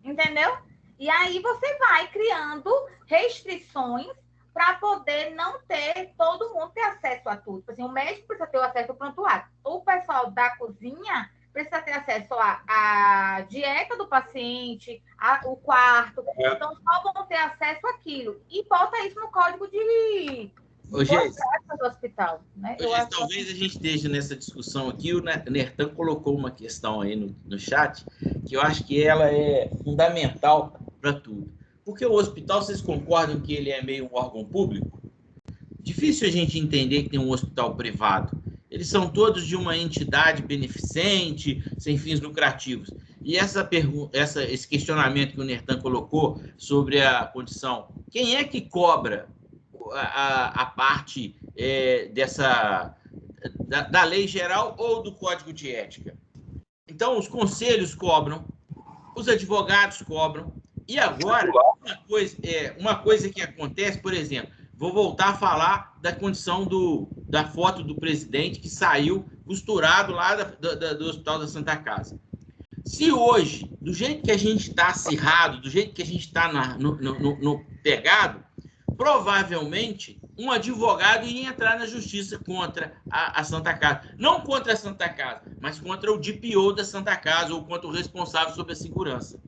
Entendeu? E aí você vai criando restrições para poder não ter, todo mundo ter acesso a tudo. Assim, o médico precisa ter o acesso ao prontuário. O pessoal da cozinha precisa ter acesso à dieta do paciente, o quarto. Então, só vão ter acesso àquilo. E bota isso no código de do hospital. Né? Talvez a gente esteja nessa discussão aqui. O Nertan colocou uma questão aí no chat, que eu acho que ela é fundamental para tudo. Porque o hospital, vocês concordam que ele é meio um órgão público? Difícil a gente entender que tem um hospital privado. Eles são todos de uma entidade beneficente, sem fins lucrativos. E esse questionamento que o Nertan colocou sobre a condição, quem é que cobra a parte da lei geral ou do código de ética? Então, os conselhos cobram, os advogados cobram. E agora, uma coisa que acontece, por exemplo, vou voltar a falar da condição da foto do presidente que saiu costurado lá do Hospital da Santa Casa. Se hoje, do jeito que a gente está acirrado, do jeito que a gente está no pegado, provavelmente um advogado ia entrar na justiça contra a Santa Casa. Não contra a Santa Casa, mas contra o DPO da Santa Casa ou contra o responsável sobre a segurança.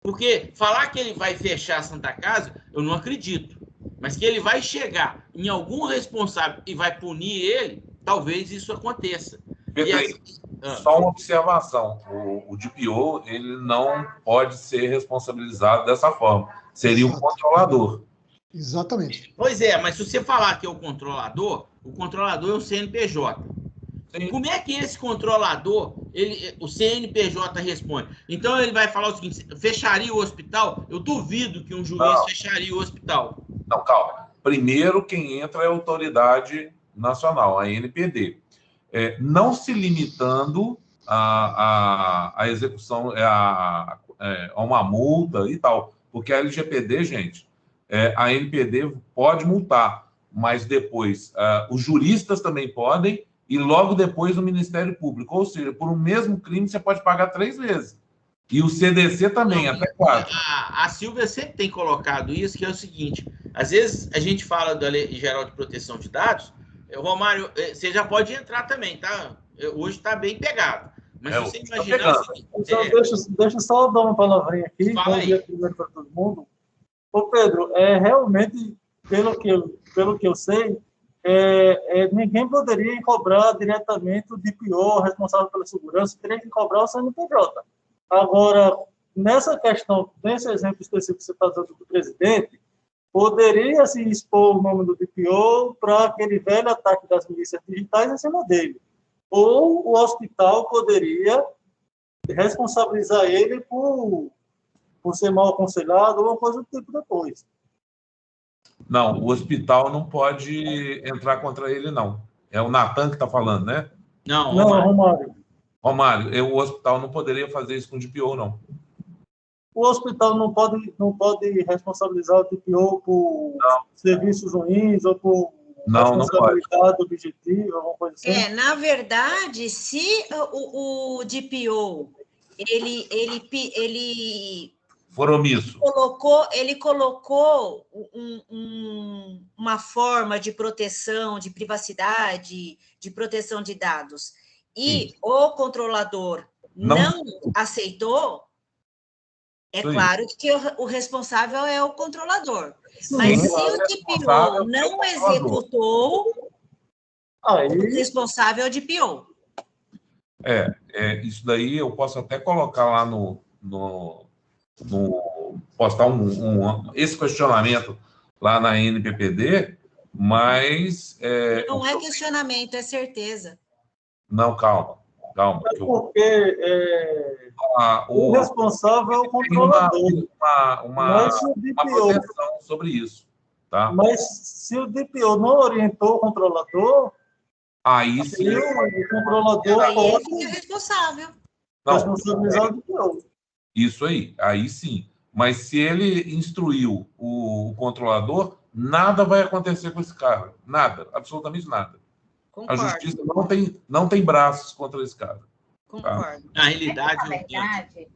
Porque falar que ele vai fechar a Santa Casa, eu não acredito. Mas que ele vai chegar em algum responsável e vai punir ele, talvez isso aconteça. Só uma observação. O DPO, ele não pode ser responsabilizado dessa forma. Seria um controlador. Exatamente. Pois é, mas se você falar que é o controlador é o CNPJ. Sim. Como é que esse controlador, o CNPJ responde? Então ele vai falar o seguinte: fecharia o hospital? Eu duvido que um juiz fecharia o hospital. Não, calma. Primeiro, quem entra é a autoridade nacional, a ANPD. Não se limitando a execução, a uma multa e tal. Porque a LGPD, gente, a ANPD pode multar, mas depois os juristas também podem, e logo depois o Ministério Público. Ou seja, por um mesmo crime você pode pagar 3 vezes. E o CDC também, até 4. A Silvia sempre tem colocado isso, que é o seguinte: às vezes a gente fala da Lei Geral de Proteção de Dados. Romário, você já pode entrar também, tá? Hoje está bem pegado. Mas se você imaginar o seguinte... Deixa eu só dar uma palavrinha aqui. Fala aí. Primeiro para todo mundo. Ô, Pedro, realmente, pelo que eu sei, ninguém poderia cobrar diretamente o DPO, responsável pela segurança, teria que cobrar o CNPJ. Agora, nessa questão, nesse exemplo específico que você está dando do presidente, poderia se expor o nome do DPO para aquele velho ataque das milícias digitais em cima dele. Ou o hospital poderia responsabilizar ele por ser mal aconselhado ou uma coisa do tipo depois. Não, o hospital não pode entrar contra ele, não. É o Natan que está falando, né? Não, Romário. Romário, o hospital não poderia fazer isso com o DPO, não. O hospital não pode responsabilizar o DPO por serviços ruins ou por responsabilidade objetiva, alguma coisa assim? Na verdade, se o DPO ele for omisso, ele colocou uma forma de proteção, de privacidade, de proteção de dados, e sim, o controlador não aceitou, claro que o responsável é o controlador. Sim, mas se o DPO não executou, o responsável é o DPO. Isso daí eu posso até colocar lá postar esse questionamento lá na NPPD, mas... não é questionamento, é certeza. Não, calma. É porque o responsável é o controlador. Uma proteção sobre isso. Tá? Mas se o DPO não orientou o controlador, aí sim, o controlador pode ser responsável. Responsabilizar o DPO. Isso aí sim. Mas se ele instruiu o controlador, nada vai acontecer com esse cara. Nada, absolutamente nada. Concordo. A justiça não tem braços contra esse cara. Concordo. Na realidade,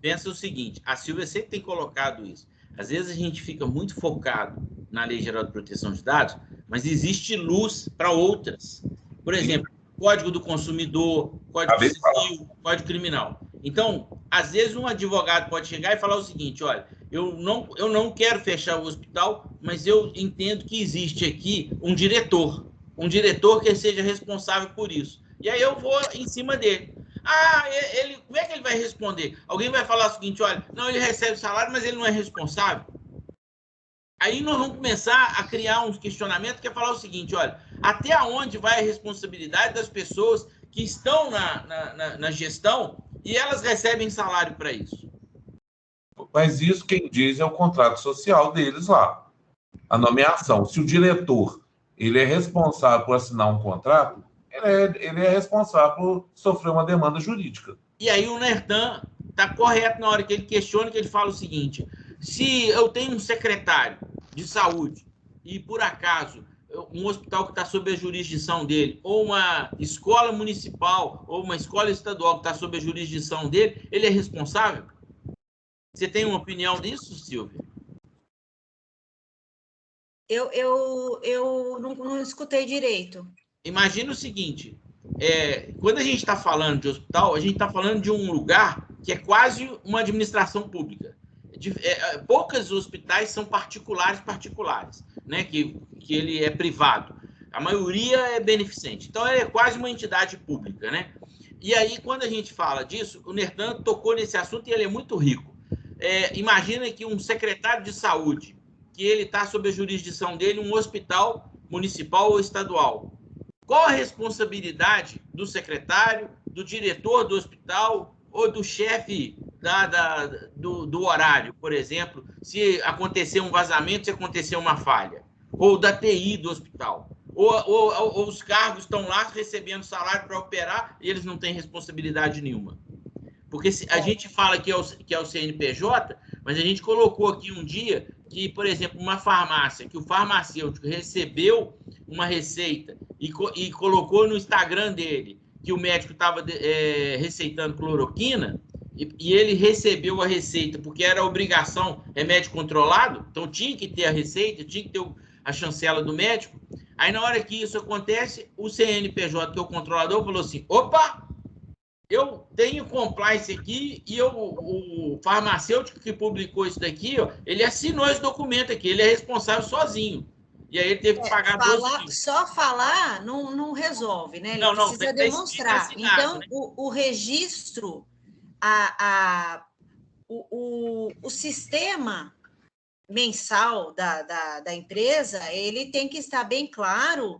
pensa o seguinte: a Silvia sempre tem colocado isso. Às vezes a gente fica muito focado na Lei Geral de Proteção de Dados, mas existe luz para outras. Por exemplo, Código do Consumidor, Código Civil, Código Criminal. Então, às vezes um advogado pode chegar e falar o seguinte: olha, eu não quero fechar o hospital, mas eu entendo que existe aqui um diretor que seja responsável por isso. E aí eu vou em cima dele. Como é que ele vai responder? Alguém vai falar o seguinte: olha, não, ele recebe salário, mas ele não é responsável. Aí nós vamos começar a criar uns questionamentos que é falar o seguinte: olha, até onde vai a responsabilidade das pessoas que estão na gestão e elas recebem salário para isso? Mas isso quem diz é o contrato social deles lá. A nomeação. Se o diretor ele é responsável por assinar um contrato, ele é responsável por sofrer uma demanda jurídica. E aí o Nertan está correto na hora que ele questiona, que ele fala o seguinte: se eu tenho um secretário de saúde e, por acaso, um hospital que está sob a jurisdição dele, ou uma escola municipal, ou uma escola estadual que está sob a jurisdição dele, ele é responsável? Você tem uma opinião disso, Silvia? Eu não escutei direito. Imagina o seguinte: quando a gente está falando de hospital, a gente está falando de um lugar que é quase uma administração pública. Poucos hospitais são particulares, né? Que ele é privado. A maioria é beneficente. Então, ele é quase uma entidade pública, né? E aí, quando a gente fala disso, o Nertan tocou nesse assunto e ele é muito rico. Imagina que um secretário de saúde que ele está sob a jurisdição dele um hospital municipal ou estadual. Qual a responsabilidade do secretário, do diretor do hospital ou do chefe do horário, por exemplo, se acontecer um vazamento, se acontecer uma falha, ou da TI do hospital, ou os cargos estão lá recebendo salário para operar e eles não têm responsabilidade nenhuma. Porque a gente fala que é o CNPJ, mas a gente colocou aqui um dia que, por exemplo, uma farmácia, que o farmacêutico recebeu uma receita e colocou no Instagram dele que o médico estava receitando cloroquina, e ele recebeu a receita porque era obrigação, remédio controlado, então tinha que ter a receita, tinha que ter a chancela do médico. Aí, na hora que isso acontece, o CNPJ, que é o controlador, falou assim, opa, eu tenho compliance aqui e o farmacêutico que publicou isso daqui, ó, ele assinou esse documento aqui, ele é responsável sozinho. E aí ele teve que pagar 12 mil. Só falar não resolve, né? Ele precisa demonstrar. Assinado, então, né? o registro, o sistema mensal da empresa, ele tem que estar bem claro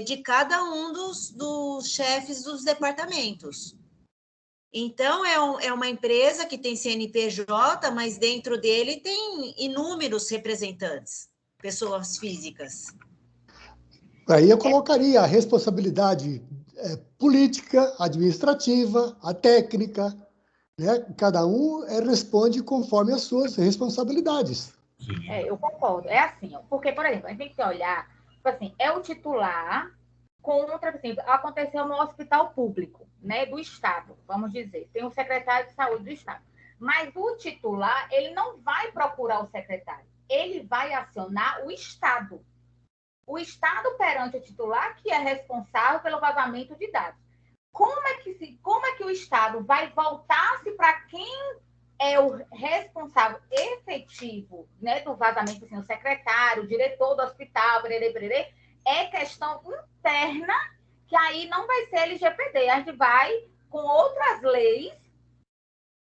de cada um dos chefes dos departamentos. Então, é uma empresa que tem CNPJ, mas dentro dele tem inúmeros representantes, pessoas físicas. Aí eu colocaria a responsabilidade política, administrativa, a técnica, né? Cada um responde conforme as suas responsabilidades. Eu concordo. É assim, porque, por exemplo, a gente tem que olhar, tipo assim, é o titular contra, assim, aconteceu no hospital público, né, do Estado, vamos dizer, tem o secretário de saúde do Estado, mas o titular, ele não vai procurar o secretário, ele vai acionar o Estado. O Estado perante o titular que é responsável pelo vazamento de dados. Como é que o Estado vai voltar-se para quem é o responsável efetivo, né, do vazamento, assim, o secretário, o diretor do hospital, pererê, é questão interna, que aí não vai ser LGPD. A gente vai, com outras leis,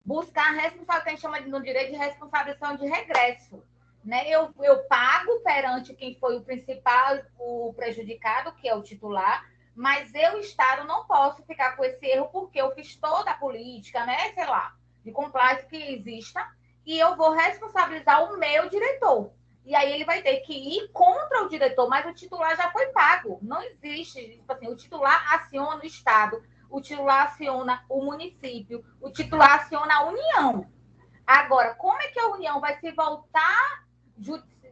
buscar a responsabilidade, que a gente chama no direito de responsabilização de regresso. Né? Eu pago perante quem foi o principal, o prejudicado, que é o titular, mas eu, Estado, não posso ficar com esse erro porque eu fiz toda a política, né, sei lá, de compliance que exista, e eu vou responsabilizar o meu diretor. E aí ele vai ter que ir contra o diretor, mas o titular já foi pago. Não existe, tipo assim, o titular aciona o Estado, o titular aciona o município, o titular aciona a União. Agora, como é que a União vai se voltar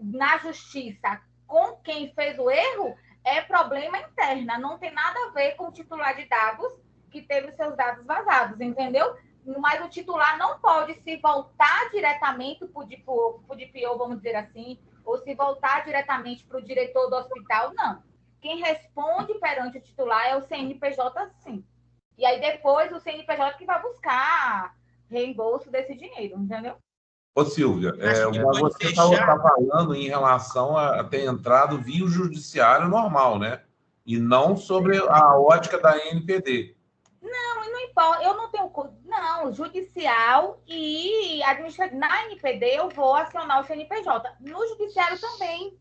na justiça com quem fez o erro? É problema interno, não tem nada a ver com o titular de dados que teve seus dados vazados, entendeu? Mas o titular não pode se voltar diretamente para o DPO, vamos dizer assim, ou se voltar diretamente para o diretor do hospital, não. Quem responde perante o titular é o CNPJ, sim. E aí depois o CNPJ que vai buscar reembolso desse dinheiro, entendeu? Ô, Silvia, você está falando em relação a ter entrado via o judiciário normal, né? E não sobre a ótica da NPD. Não importa, eu não tenho... Não, judicial e administrativo. Na NPD eu vou acionar o CNPJ. No judiciário também.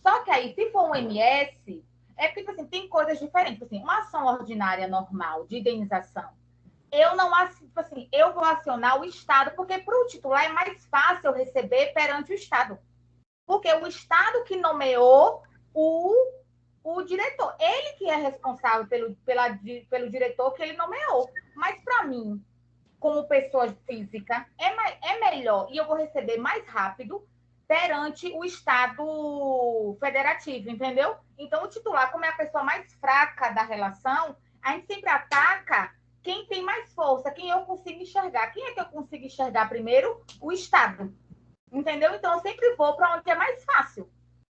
Só que aí, se for um MS, é porque, assim, tem coisas diferentes. Assim, uma ação ordinária normal de indenização, eu vou acionar o Estado, porque para o titular é mais fácil eu receber perante o Estado. Porque o Estado que nomeou o diretor. Ele que é responsável pelo diretor que ele nomeou. Mas, para mim, como pessoa física, é melhor, e eu vou receber mais rápido perante o Estado federativo, entendeu? Então, o titular, como é a pessoa mais fraca da relação, a gente sempre ataca quem tem mais força, quem eu consigo enxergar. Quem é que eu consigo enxergar primeiro? O Estado. Entendeu? Então, eu sempre vou para onde é mais fácil.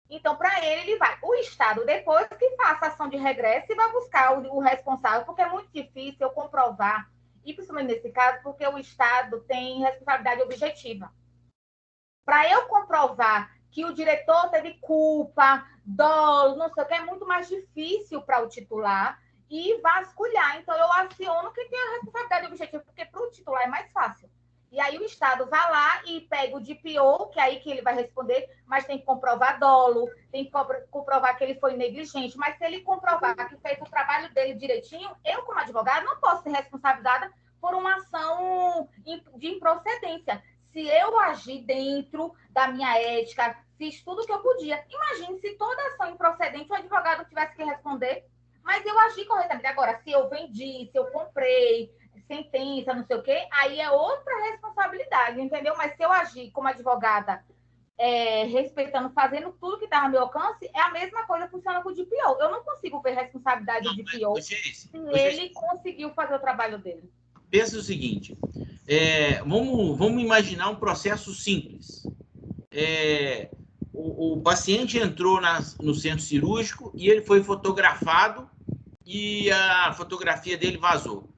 Então, para ele vai. O Estado, depois que faça a ação de regresso, e vai buscar o responsável, porque é muito difícil eu comprovar, e principalmente nesse caso, porque o Estado tem responsabilidade objetiva. Para eu comprovar que o diretor teve culpa, dolo, não sei o que, é muito mais difícil para o titular e vasculhar. Então, eu aciono quem tem a responsabilidade objetiva, porque para o titular é mais fácil. E aí o Estado vai lá e pega o DPO, que é aí que ele vai responder, mas tem que comprovar dolo, tem que comprovar que ele foi negligente. Mas se ele comprovar que fez o trabalho dele direitinho, eu, como advogada, não posso ser responsabilizada por uma ação de improcedência. Se eu agir dentro da minha ética, fiz tudo o que eu podia. Imagine se toda ação improcedente o advogado tivesse que responder, mas eu agi corretamente. Agora, se eu vendi, se eu comprei, sentença, não sei o quê, aí é outra responsabilidade, entendeu? Mas se eu agir como advogada, respeitando, fazendo tudo que está no meu alcance, é a mesma coisa funcionando com o DPO. Eu não consigo ver responsabilidade do DPO se ele conseguiu fazer o trabalho dele. Pensa o seguinte, vamos imaginar um processo simples. O paciente entrou no centro cirúrgico e ele foi fotografado e a fotografia dele vazou.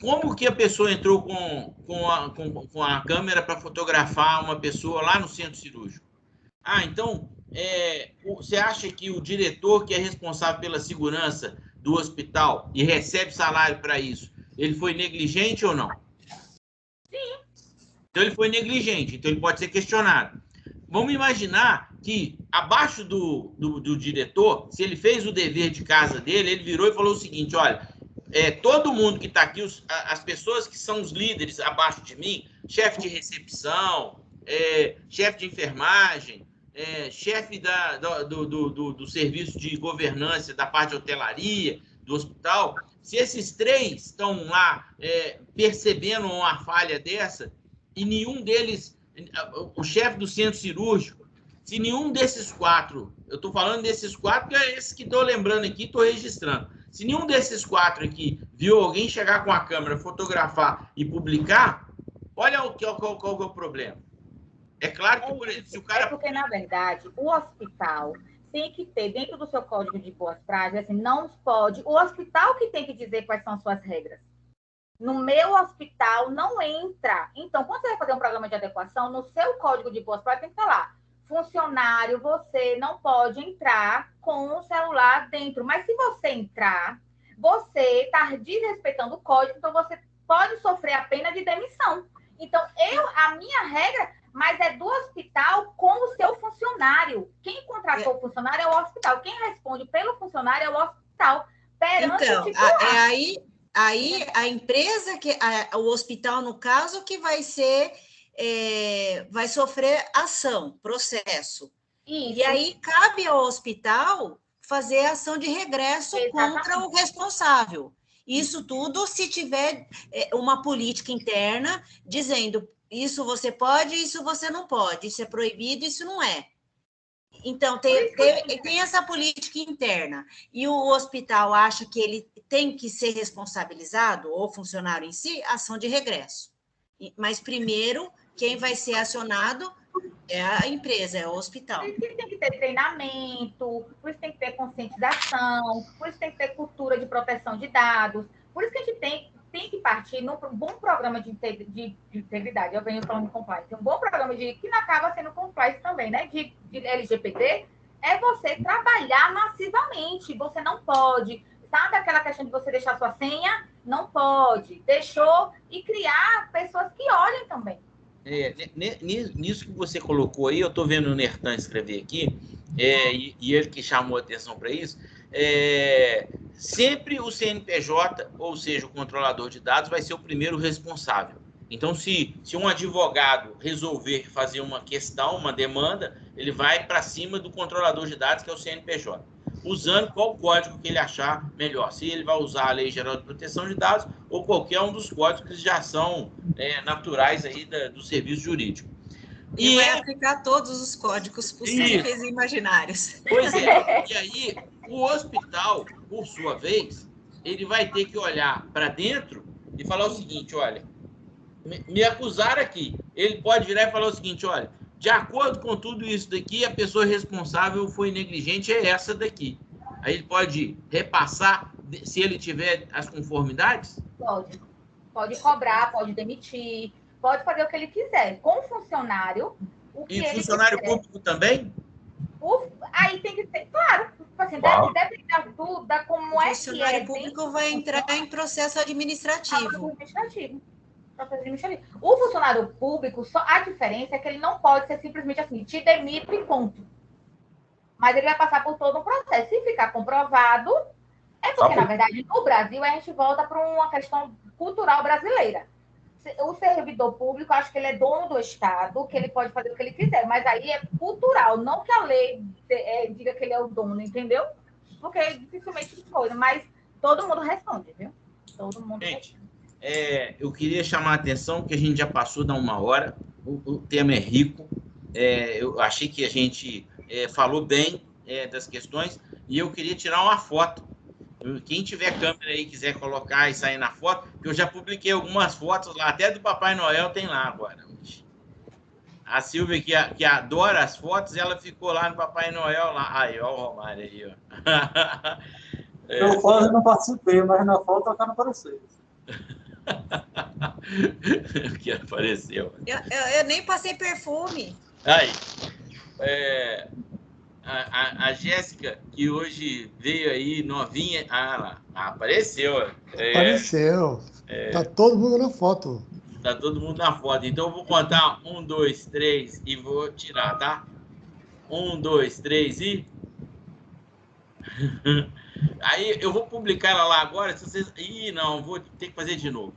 Como que a pessoa entrou com a câmera para fotografar uma pessoa lá no centro cirúrgico? Então, você acha que o diretor que é responsável pela segurança do hospital e recebe salário para isso, ele foi negligente ou não? Sim. Então, ele foi negligente, então ele pode ser questionado. Vamos imaginar que, abaixo do diretor, se ele fez o dever de casa dele, ele virou e falou o seguinte, olha, todo mundo que está aqui, as pessoas que são os líderes abaixo de mim, chefe de recepção, chefe de enfermagem, chefe do serviço de governança da parte de hotelaria do hospital, se esses 3 estão lá percebendo uma falha dessa e nenhum deles, o chefe do centro cirúrgico, se nenhum desses 4, eu estou falando desses 4 que é esses que estou lembrando aqui, estou registrando, se nenhum desses 4 aqui viu alguém chegar com a câmera, fotografar e publicar, olha qual é o problema. É claro que, por exemplo, se o cara... porque, na verdade, o hospital tem que ter, dentro do seu código de boas práticas, assim, não pode... O hospital que tem que dizer quais são as suas regras. No meu hospital não entra. Então, quando você vai fazer um programa de adequação, no seu código de boas práticas tem que estar lá. Funcionário, você não pode entrar com o celular dentro. Mas se você entrar, você está desrespeitando o código, então você pode sofrer a pena de demissão. Então, a minha regra... mas é do hospital com o seu funcionário. Quem contratou o funcionário é o hospital. Quem responde pelo funcionário é o hospital. Então, aí a empresa, o hospital, no caso, que vai sofrer ação, processo. Isso. E aí cabe ao hospital fazer ação de regresso contra o responsável. Isso tudo se tiver uma política interna dizendo... isso você pode, isso você não pode, isso é proibido, isso não é. Então, tem essa política interna. E o hospital acha que ele tem que ser responsabilizado, ou o funcionário em si, ação de regresso. Mas, primeiro, quem vai ser acionado é a empresa, é o hospital. Por isso que tem que ter treinamento, por isso tem que ter conscientização, por isso tem que ter cultura de proteção de dados, por isso que a gente tem que partir num bom programa de integridade. Eu venho falando de compliance. Um bom programa que não acaba sendo compliance também, né? De LGBT, é você trabalhar massivamente. Você não pode. Sabe aquela questão de você deixar sua senha? Não pode. Deixou e criar pessoas que olhem também. Nisso que você colocou aí, eu estou vendo o Nertan escrever aqui, e ele que chamou a atenção para isso, sempre o CNPJ, ou seja, o controlador de dados, vai ser o primeiro responsável. Então, se um advogado resolver fazer uma questão, uma demanda, ele vai para cima do controlador de dados, que é o CNPJ, usando qual código que ele achar melhor. Se ele vai usar a Lei Geral de Proteção de Dados ou qualquer um dos códigos que já são naturais aí do serviço jurídico. E vai aplicar todos os códigos possíveis e imaginários. Pois é. E aí, o hospital, por sua vez, ele vai ter que olhar para dentro e falar o seguinte, olha, me acusaram aqui. Ele pode virar e falar o seguinte, olha, de acordo com tudo isso daqui, a pessoa responsável foi negligente, é essa daqui. Aí ele pode repassar, se ele tiver as conformidades? Pode. Pode cobrar, pode demitir, pode fazer o que ele quiser. Com o funcionário... E funcionário público também? Aí tem que ter... Claro, assim, depende tudo da como é que é. O funcionário público vai entrar em processo administrativo. O funcionário público, só a diferença é que ele não pode ser simplesmente assim, te demito e ponto. Mas ele vai passar por todo um processo. Se ficar comprovado, é porque, na verdade, no Brasil, a gente volta para uma questão cultural brasileira. O servidor público, acho que ele é dono do Estado, que ele pode fazer o que ele quiser, mas aí é cultural, não que a lei diga que ele é o dono, entendeu? Porque dificilmente coisa, mas todo mundo responde, viu? Todo mundo responde. Eu queria chamar a atenção que a gente já passou da 1 hora, o tema é rico, eu achei que a gente falou bem das questões, e eu queria tirar uma foto. Quem tiver câmera aí quiser colocar e sair na foto, que eu já publiquei algumas fotos lá, até do Papai Noel tem lá agora. A Silvia, que adora as fotos, ela ficou lá no Papai Noel lá. Aí, ó o Romário aí, ó. Eu quase não participei, mas na foto eu quero aparecer. Eu quero aparecer. Eu nem passei perfume. Aí. A Jéssica, que hoje veio aí novinha. Ah, lá. Apareceu. Apareceu. Tá todo mundo na foto. Tá todo mundo na foto. Então eu vou contar 1, 2, 3 e vou tirar, tá? 1, 2, 3 e... Aí eu vou publicar ela lá agora. Se vocês... Ih, não, vou ter que fazer de novo.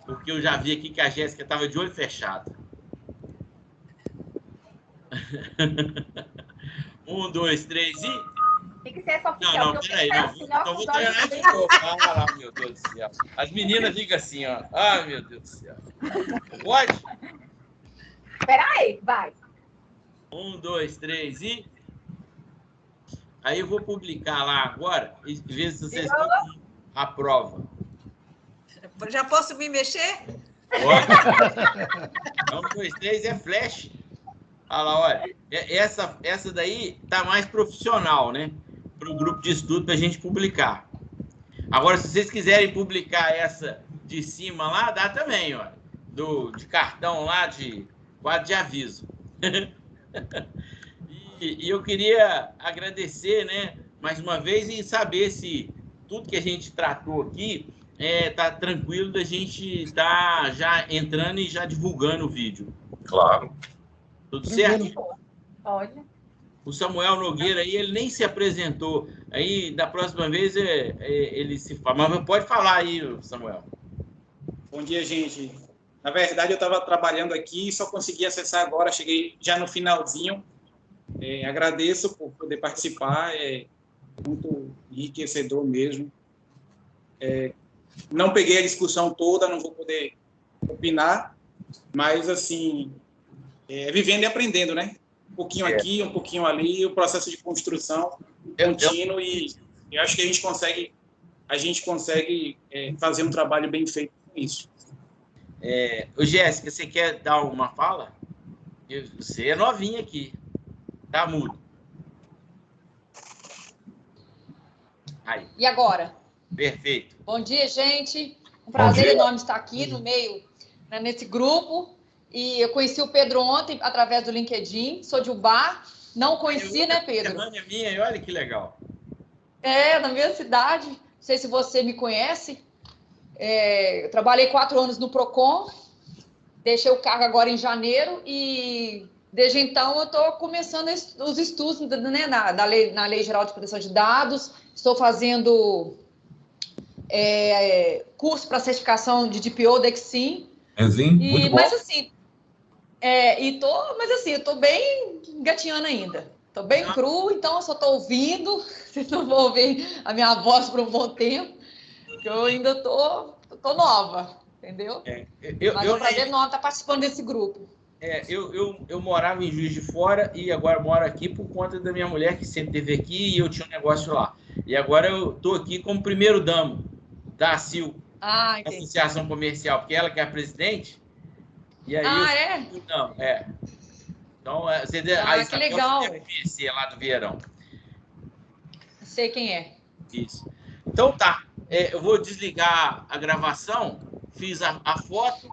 Porque eu já vi aqui que a Jéssica estava de olho fechado. 1, 2, 3 e... Tem que ser essa oficial. Não, peraí. Não. Então vou treinar de novo. Ah, lá, meu Deus do céu. As meninas ficam assim, ó. Ah, meu Deus do céu. Pode? Peraí, vai. 1, 2, 3 e... Aí eu vou publicar lá agora e ver se vocês aprovam. Já posso me mexer? Pode. 1, 2, 3 é flash. Olha lá, olha. Essa daí tá mais profissional, né? Para o grupo de estudo para a gente publicar. Agora, se vocês quiserem publicar essa de cima lá, dá também, ó. De cartão lá, de quadro de aviso. E eu queria agradecer, né, mais uma vez, e saber se tudo que a gente tratou aqui tá tranquilo da gente estar já entrando e já divulgando o vídeo. Claro. Tudo certo? Pode. O Samuel Nogueira aí, ele nem se apresentou. Aí, da próxima vez, ele se fala. Mas pode falar aí, Samuel. Bom dia, gente. Na verdade, eu estava trabalhando aqui e só consegui acessar agora. Cheguei já no finalzinho. Agradeço por poder participar. É muito enriquecedor mesmo. Não peguei a discussão toda, não vou poder opinar, mas, assim, vivendo e aprendendo, né? Um pouquinho aqui, um pouquinho ali, o processo de construção contínuo, e eu acho que a gente consegue fazer um trabalho bem feito com isso. Jéssica, você quer dar uma fala? Você é novinha aqui. Tá mudo. Aí. E agora? Perfeito. Bom dia, gente. Um prazer enorme estar aqui no meio, né, nesse grupo. E eu conheci o Pedro ontem através do LinkedIn. Sou de Ubá. Não conheci, né, Pedro? É minha, e olha que legal. Na minha cidade. Não sei se você me conhece. Eu trabalhei 4 anos no Procon. Deixei o cargo agora em janeiro e desde então eu estou começando os estudos, né, na Lei Geral de Proteção de Dados. Estou fazendo curso para certificação de DPO da Exim. Muito bom. Mas assim, eu estou bem engatinhando ainda. Estou bem cru, então eu só estou ouvindo. Vocês não vão ouvir a minha voz por um bom tempo, porque eu ainda estou nova, entendeu? Mas é um prazer enorme estar participando desse grupo. Eu morava em Juiz de Fora e agora moro aqui por conta da minha mulher, que sempre esteve aqui, e eu tinha um negócio lá. E agora eu estou aqui como primeiro damo da ACIL, Associação Comercial, porque ela que é a presidente. E aí Então, você que legal. Você deve conhecer lá do Vieirão. Sei quem é. Isso. Então tá, eu vou desligar a gravação, fiz a foto.